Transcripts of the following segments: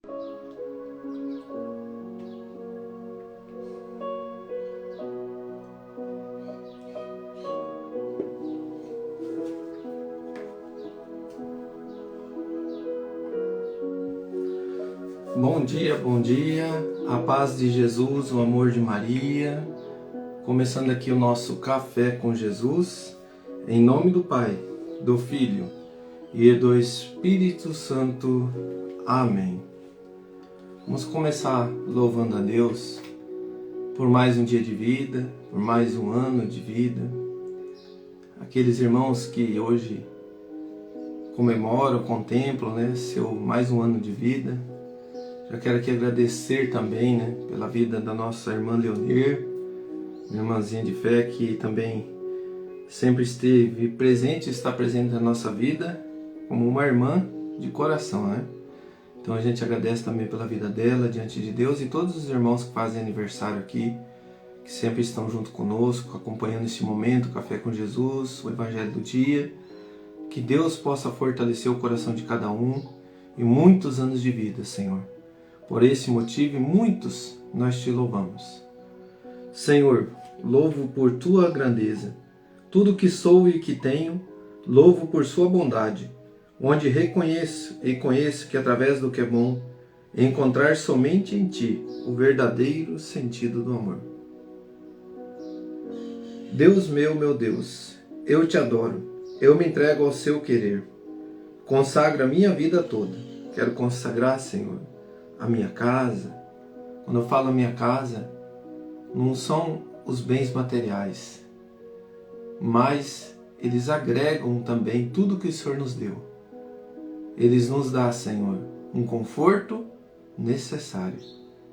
Bom dia, a paz de Jesus, o amor de Maria. Começando aqui o nosso Café com Jesus, em nome do Pai, do Filho e do Espírito Santo. Amém. Vamos começar louvando a Deus por mais um dia de vida, por mais um ano de vida. Aqueles irmãos que hoje comemoram, contemplam, seu mais um ano de vida. Eu quero aqui agradecer também, pela vida da nossa irmã Leonir, minha irmãzinha de fé, que também sempre esteve presente, está presente na nossa vida, como uma irmã de coração, Então a gente agradece também pela vida dela, diante de Deus, e todos os irmãos que fazem aniversário aqui, que sempre estão junto conosco, acompanhando esse momento, o Café com Jesus, o Evangelho do Dia. Que Deus possa fortalecer o coração de cada um e muitos anos de vida, Senhor. Por esse motivo, muitos nós te louvamos. Senhor, louvo por tua grandeza. Tudo que sou e que tenho, louvo por sua bondade, onde reconheço e conheço que através do que é bom, encontrar somente em ti o verdadeiro sentido do amor. Deus meu Deus, eu te adoro, eu me entrego ao seu querer. Consagra a minha vida toda. Quero consagrar, Senhor, a minha casa. Quando eu falo a minha casa, não são os bens materiais, mas eles agregam também tudo que o Senhor nos deu. Eles nos dão, Senhor, um conforto necessário.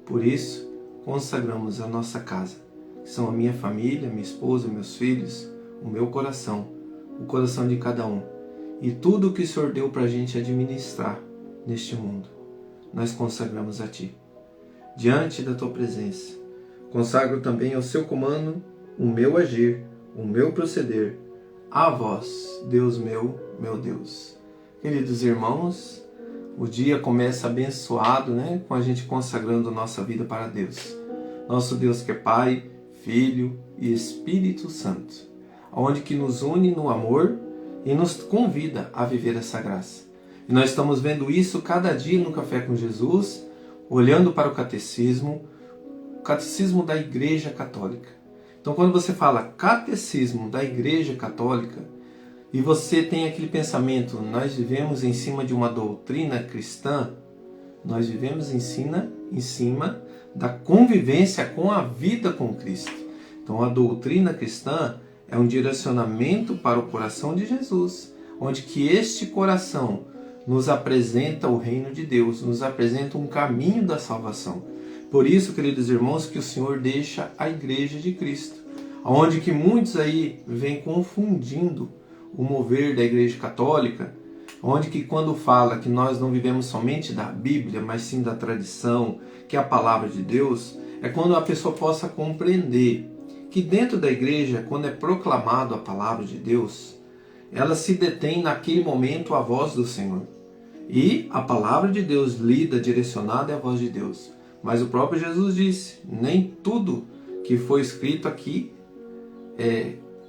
Por isso, consagramos a nossa casa, que são a minha família, minha esposa, meus filhos, o meu coração, o coração de cada um, e tudo que o Senhor deu para a gente administrar neste mundo. Nós consagramos a Ti. Diante da Tua presença, consagro também ao Seu comando o meu agir, o meu proceder, a vós, Deus meu Deus. Queridos irmãos, o dia começa abençoado, com a gente consagrando nossa vida para Deus. Nosso Deus que é Pai, Filho e Espírito Santo, onde que nos une no amor e nos convida a viver essa graça. E nós estamos vendo isso cada dia no Café com Jesus, olhando para o catecismo da Igreja Católica. Então, quando você fala catecismo da Igreja Católica, e você tem aquele pensamento, nós vivemos em cima de uma doutrina cristã, nós vivemos em cima da convivência com a vida com Cristo. Então, a doutrina cristã é um direcionamento para o coração de Jesus, onde que este coração nos apresenta o reino de Deus, nos apresenta um caminho da salvação. Por isso, queridos irmãos, que o Senhor deixa a Igreja de Cristo, onde que muitos aí vêm confundindo o mover da Igreja Católica, onde que quando fala que nós não vivemos somente da Bíblia, mas sim da tradição, que é a palavra de Deus, é quando a pessoa possa compreender que dentro da Igreja, quando é proclamado a palavra de Deus, ela se detém naquele momento a voz do Senhor. E a palavra de Deus lida, direcionada é a voz de Deus. Mas o próprio Jesus disse, nem tudo que foi escrito aqui,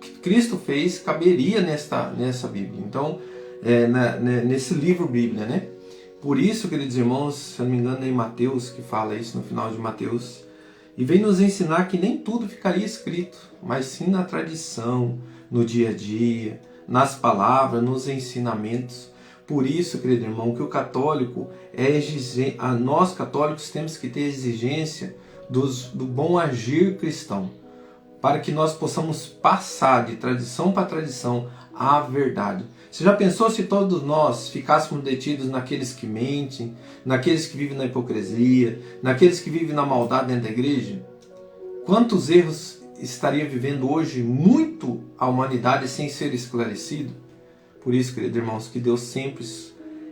que Cristo fez, caberia nessa Bíblia. Então, nesse livro Bíblia, Por isso, queridos irmãos, se eu não me engano é em Mateus que fala isso, no final de Mateus, e vem nos ensinar que nem tudo ficaria escrito, mas sim na tradição, no dia a dia, nas palavras, nos ensinamentos. Por isso, querido irmão, que o católico nós católicos temos que ter exigência do bom agir cristão, para que nós possamos passar de tradição para tradição a verdade. Você já pensou se todos nós ficássemos detidos naqueles que mentem, naqueles que vivem na hipocrisia, naqueles que vivem na maldade dentro da igreja? Quantos erros estaria vivendo hoje muito a humanidade sem ser esclarecido? Por isso, queridos irmãos, que Deus sempre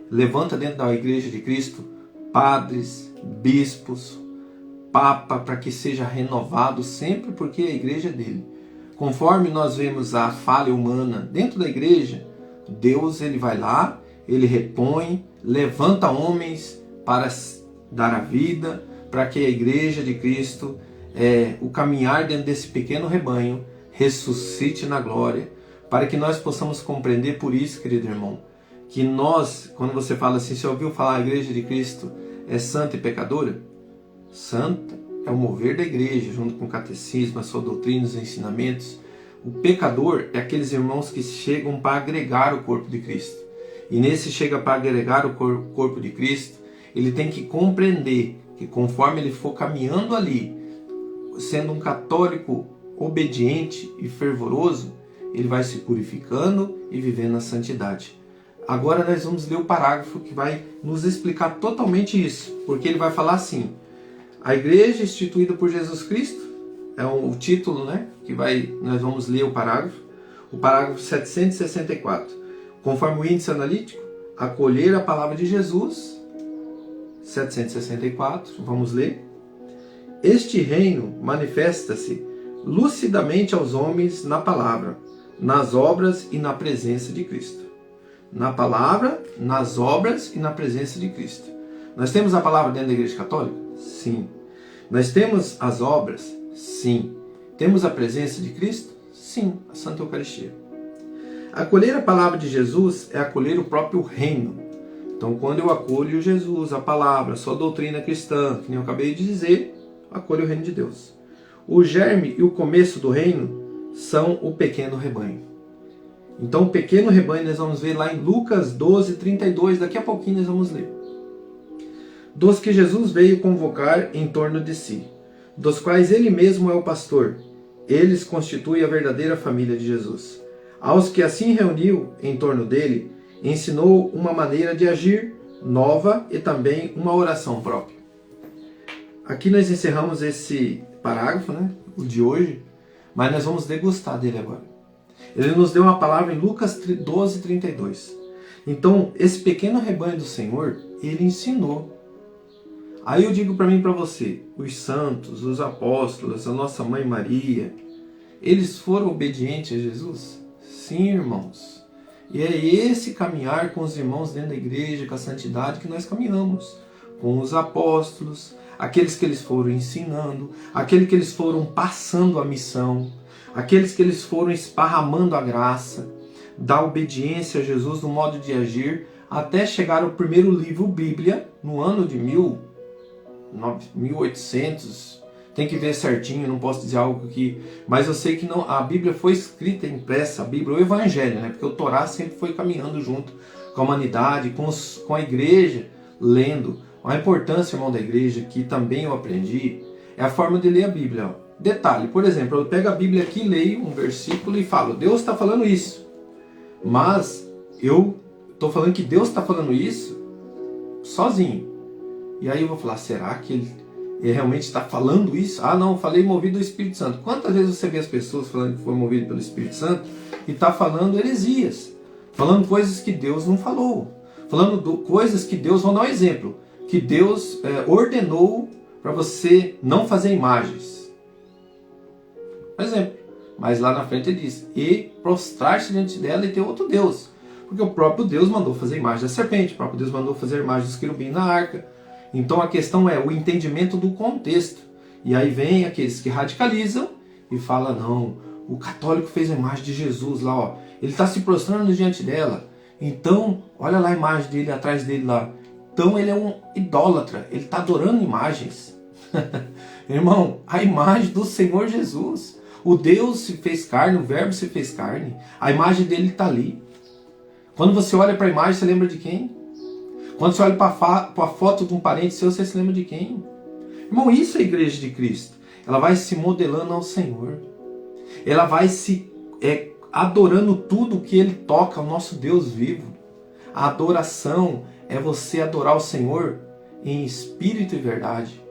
levanta dentro da Igreja de Cristo padres, bispos, papa, para que seja renovado sempre, porque a igreja é dele. Conforme nós vemos a falha humana dentro da igreja, Deus ele vai lá, ele repõe, levanta homens para dar a vida, para que a igreja de Cristo, o caminhar dentro desse pequeno rebanho, ressuscite na glória, para que nós possamos compreender por isso, querido irmão, que nós, quando você fala assim, você ouviu falar a igreja de Cristo é santa e pecadora? Santa é o mover da igreja, junto com o catecismo, a sua doutrina, os ensinamentos. O pecador é aqueles irmãos que chegam para agregar o corpo de Cristo. E nesse chega para agregar o corpo de Cristo, ele tem que compreender que conforme ele for caminhando ali, sendo um católico obediente e fervoroso, ele vai se purificando e vivendo a santidade. Agora nós vamos ler o parágrafo que vai nos explicar totalmente isso, porque ele vai falar assim: a igreja instituída por Jesus Cristo, é o título, né, que nós vamos ler o parágrafo 764. Conforme o índice analítico, acolher a palavra de Jesus, 764, vamos ler. Este reino manifesta-se lucidamente aos homens na palavra, nas obras e na presença de Cristo. Na palavra, nas obras e na presença de Cristo. Nós temos a palavra dentro da Igreja Católica? Sim. Nós temos as obras? Sim. Temos a presença de Cristo? Sim, a Santa Eucaristia. Acolher a palavra de Jesus é acolher o próprio reino. Então, quando eu acolho Jesus, a palavra, a sua doutrina cristã, que nem eu acabei de dizer, acolho o reino de Deus. O germe e o começo do reino são o pequeno rebanho. Então, o pequeno rebanho nós vamos ver lá em Lucas 12, 32, daqui a pouquinho nós vamos ler. Dos que Jesus veio convocar em torno de si, dos quais ele mesmo é o pastor, eles constituem a verdadeira família de Jesus. Aos que assim reuniu em torno dele, ensinou uma maneira de agir nova e também uma oração própria. Aqui nós encerramos esse parágrafo, né, o de hoje, mas nós vamos degustar dele agora. Ele nos deu uma palavra em Lucas 12, 32. Então, esse pequeno rebanho do Senhor, ele ensinou. Aí eu digo para mim e para você, os santos, os apóstolos, a nossa mãe Maria, eles foram obedientes a Jesus? Sim, irmãos. E é esse caminhar com os irmãos dentro da igreja, com a santidade que nós caminhamos. Com os apóstolos, aqueles que eles foram ensinando, aqueles que eles foram passando a missão, aqueles que eles foram esparramando a graça, da obediência a Jesus no modo de agir, até chegar ao primeiro livro, Bíblia, no ano de 1800, tem que ver certinho, não posso dizer algo aqui, mas eu sei que não, a Bíblia foi escrita, impressa, a Bíblia, o Evangelho, né? Porque o Torá sempre foi caminhando junto com a humanidade, com a igreja, lendo. A importância, irmão, da igreja, que também eu aprendi, é a forma de ler a Bíblia. Ó. Detalhe, por exemplo, eu pego a Bíblia aqui, leio um versículo e falo, Deus está falando isso. Mas eu estou falando que Deus está falando isso sozinho. E aí eu vou falar, será que ele realmente está falando isso? Ah, não, falei movido do Espírito Santo. Quantas vezes você vê as pessoas falando que foi movido pelo Espírito Santo e está falando heresias, falando coisas que Deus não falou, falando coisas que Deus, vou dar um exemplo, que Deus ordenou para você não fazer imagens. Por exemplo, mas lá na frente ele diz, e prostrar-se diante dela e ter outro Deus. Porque o próprio Deus mandou fazer a imagem da serpente, o próprio Deus mandou fazer a imagem dos querubins na arca. Então a questão é o entendimento do contexto. E aí vem aqueles que radicalizam e falam, não, o católico fez a imagem de Jesus lá, ó, ele está se prostrando diante dela. Então, olha lá a imagem dele, atrás dele lá. Então ele é um idólatra, ele está adorando imagens. Irmão, a imagem do Senhor Jesus. O Deus se fez carne, o Verbo se fez carne. A imagem dele está ali. Quando você olha para a imagem, você lembra de quem? Quando você olha para a foto de um parente seu, você se lembra de quem? Irmão, isso é a igreja de Cristo. Ela vai se modelando ao Senhor. Ela vai se adorando tudo que Ele toca, o nosso Deus vivo. A adoração é você adorar o Senhor em espírito e verdade.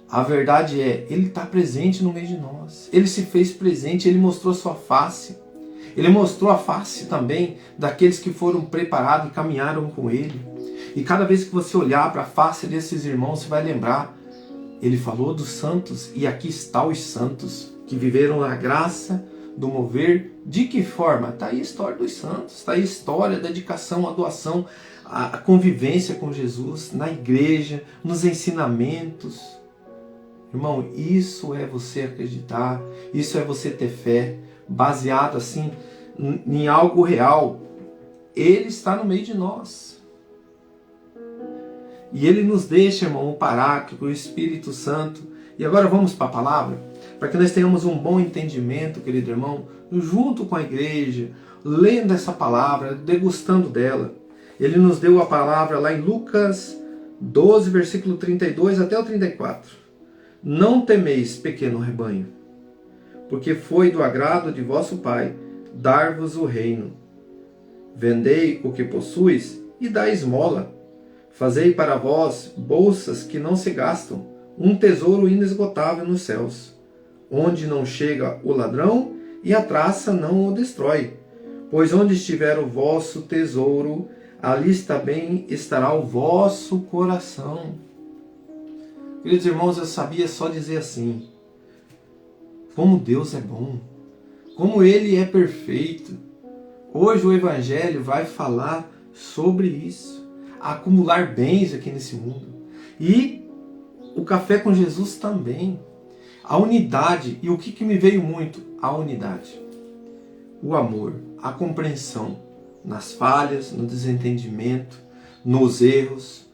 A verdade é, Ele está presente no meio de nós. Ele se fez presente, Ele mostrou sua face. Ele mostrou a face também daqueles que foram preparados e caminharam com Ele. E cada vez que você olhar para a face desses irmãos, você vai lembrar, Ele falou dos santos, e aqui está os santos, que viveram a graça do mover. De que forma? Está aí a história dos santos, está aí a história, a dedicação, a doação, a convivência com Jesus na igreja, nos ensinamentos. Irmão, isso é você acreditar, isso é você ter fé, baseado assim em algo real. Ele está no meio de nós. E Ele nos deixa, irmão, o Paráclito, o Espírito Santo. E agora vamos para a palavra, para que nós tenhamos um bom entendimento, querido irmão, junto com a igreja, lendo essa palavra, degustando dela. Ele nos deu a palavra lá em Lucas 12, versículo 32 até o 34. Não temeis, pequeno rebanho, porque foi do agrado de vosso Pai dar-vos o reino. Vendei o que possuis e dai esmola. Fazei para vós bolsas que não se gastam, um tesouro inesgotável nos céus, onde não chega o ladrão e a traça não o destrói. Pois onde estiver o vosso tesouro, ali também estará o vosso coração. Queridos irmãos, eu sabia só dizer assim: como Deus é bom, como Ele é perfeito. Hoje o Evangelho vai falar sobre isso, acumular bens aqui nesse mundo. E o Café com Jesus também. A unidade, e o que me veio muito? A unidade. O amor, a compreensão nas falhas, no desentendimento, nos erros.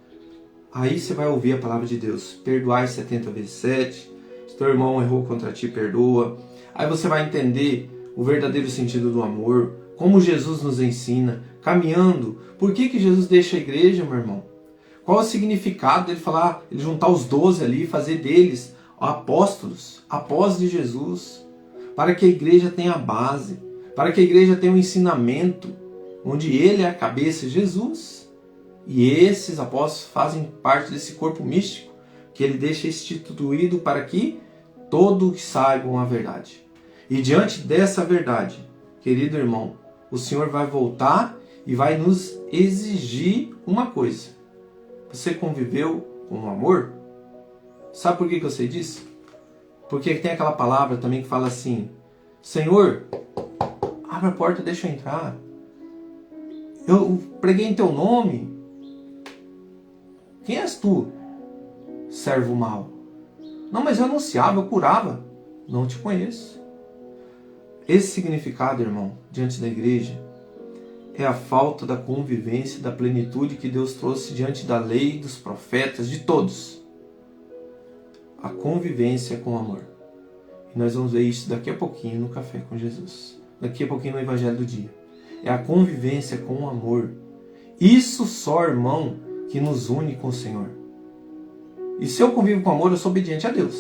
Aí você vai ouvir a palavra de Deus. Perdoai 70 vezes 7. Se teu irmão errou contra ti, perdoa. Aí você vai entender o verdadeiro sentido do amor, como Jesus nos ensina, caminhando. Por que Jesus deixa a igreja, meu irmão? Qual é o significado dele falar, ele juntar os 12 ali e fazer deles apóstolos, após de Jesus, para que a igreja tenha a base, para que a igreja tenha um ensinamento, onde ele é a cabeça, Jesus, e esses apóstolos fazem parte desse corpo místico, que ele deixa instituído para que todos saibam a verdade. E diante dessa verdade, querido irmão, o Senhor vai voltar e vai nos exigir uma coisa. Você conviveu com o amor? Sabe por que eu sei disso? Porque tem aquela palavra também que fala assim: Senhor, abre a porta, deixa eu entrar. Eu preguei em teu nome. Quem és tu, servo mau? Não, mas eu anunciava, eu curava. Não te conheço. Esse significado, irmão, diante da igreja, é a falta da convivência, da plenitude que Deus trouxe diante da lei, dos profetas, de todos. A convivência com o amor. E nós vamos ver isso daqui a pouquinho no Café com Jesus. Daqui a pouquinho no Evangelho do Dia. É a convivência com o amor. Isso só, irmão, que nos une com o Senhor. E se eu convivo com amor, eu sou obediente a Deus.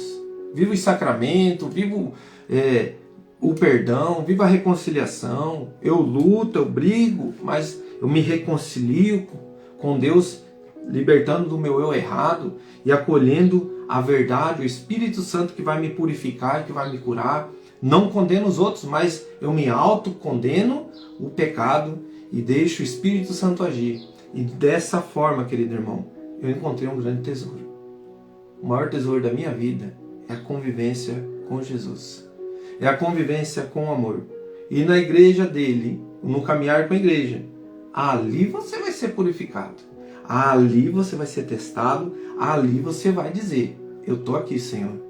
Vivo em sacramento, vivo o perdão, vivo a reconciliação. Eu luto, eu brigo, mas eu me reconcilio com Deus, libertando do meu eu errado e acolhendo a verdade, o Espírito Santo que vai me purificar, que vai me curar. Não condeno os outros, mas eu me autocondeno o pecado e deixo o Espírito Santo agir. E dessa forma, querido irmão, eu encontrei um grande tesouro. O maior tesouro da minha vida é a convivência com Jesus. É a convivência com o amor. E na igreja dele, no caminhar com a igreja, ali você vai ser purificado. Ali você vai ser testado. Ali você vai dizer: eu estou aqui, Senhor.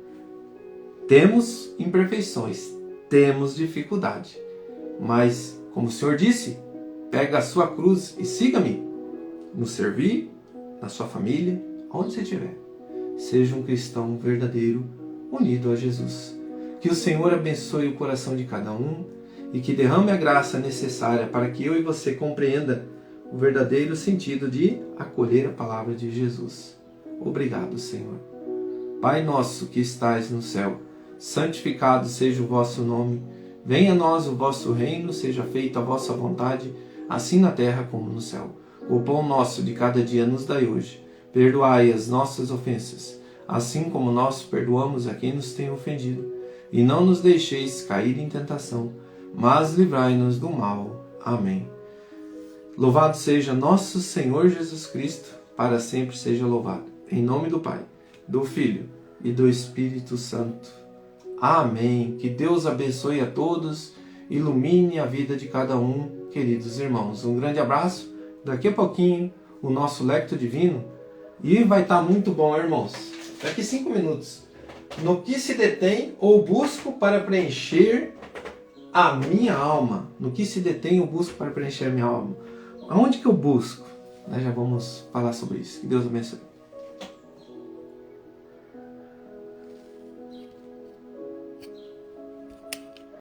Temos imperfeições, temos dificuldade. Mas, como o Senhor disse, pega a sua cruz e siga-me. No servir, na sua família, onde você estiver. Seja um cristão verdadeiro, unido a Jesus. Que o Senhor abençoe o coração de cada um e que derrame a graça necessária para que eu e você compreenda o verdadeiro sentido de acolher a palavra de Jesus. Obrigado, Senhor. Pai nosso que estais no céu, santificado seja o vosso nome. Venha a nós o vosso reino, seja feita a vossa vontade, assim na terra como no céu. O pão nosso de cada dia nos dai hoje. Perdoai as nossas ofensas, assim como nós perdoamos a quem nos tem ofendido. E não nos deixeis cair em tentação, mas livrai-nos do mal. Amém. Louvado seja nosso Senhor Jesus Cristo, para sempre seja louvado. Em nome do Pai, do Filho e do Espírito Santo. Amém. Que Deus abençoe a todos, ilumine a vida de cada um, queridos irmãos. Um grande abraço. Daqui a pouquinho, o nosso lecto divino e vai estar muito bom, irmãos. Daqui 5 minutos. No que se detém ou busco para preencher a minha alma? No que se detém ou busco para preencher a minha alma? Aonde que eu busco? Nós já vamos falar sobre isso. Que Deus abençoe.